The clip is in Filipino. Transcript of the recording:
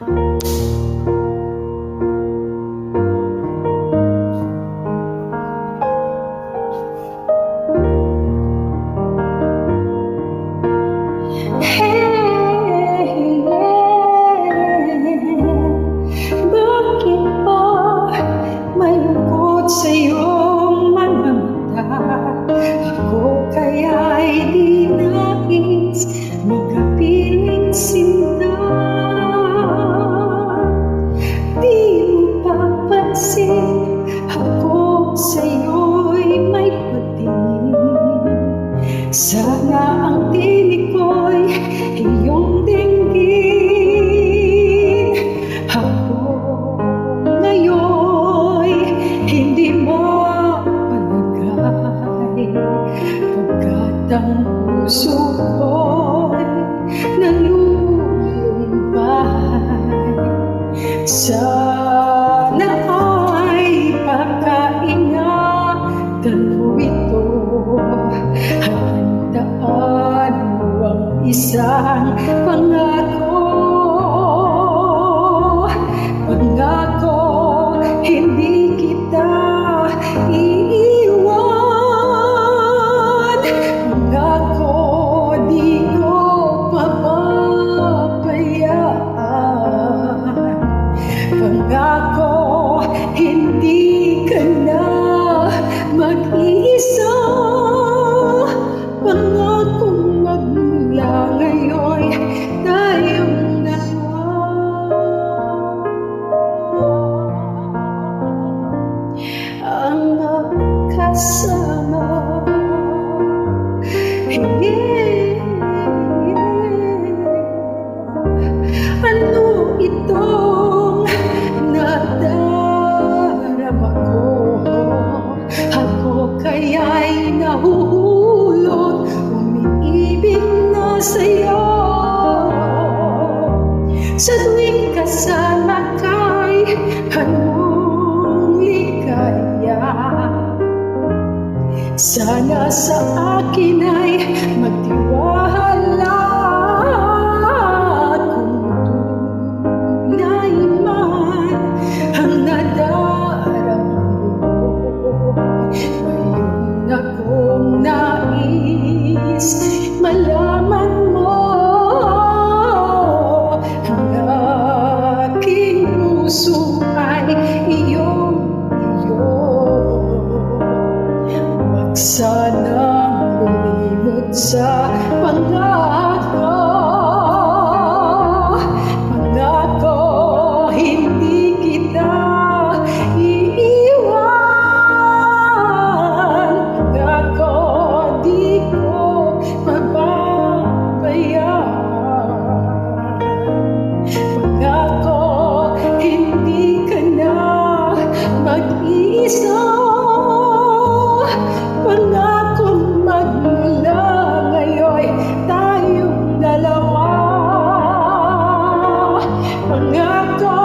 Bakit ba may lungkot sa iyong mga mata? Ako kaya'y di nais magkapiling sinta. Di mo papansin ako sa iyo'y may patingin. Sana ang tinig ko'y iyong dinggin. Ako ngayon'y hindi mapalagay, pagkat ang puso ko'y nalulumbay. Sana ay pagkaingatan mo ito, handaan mo ang isang pangako. Pangako, hindi kita iiwan. Pangako, di ko pababayaan. Pangako, hindi ka na mag-iisa. Pangakong magmula ngayon tayong dalawa. Ang magkasama. Ano itong nadarama ko? Ako kaya'y nahuhulog, umiibig na sa'yo. Sa tuwing kasama ka'y anong ligaya. Sana sa akin ay magtiwala. Kung tunay man ang nadarama mo, mayroon akong nais malaman mo. Ang aking puso ay iyong huwag sanang lumimot sa pangako. Pangako, hindi kita iiwan. Pangako, di ko pababayaan. Pangako, hindi ka na mag-iisa. Pangakong magmula ngayon tayong dalawa. Pangako,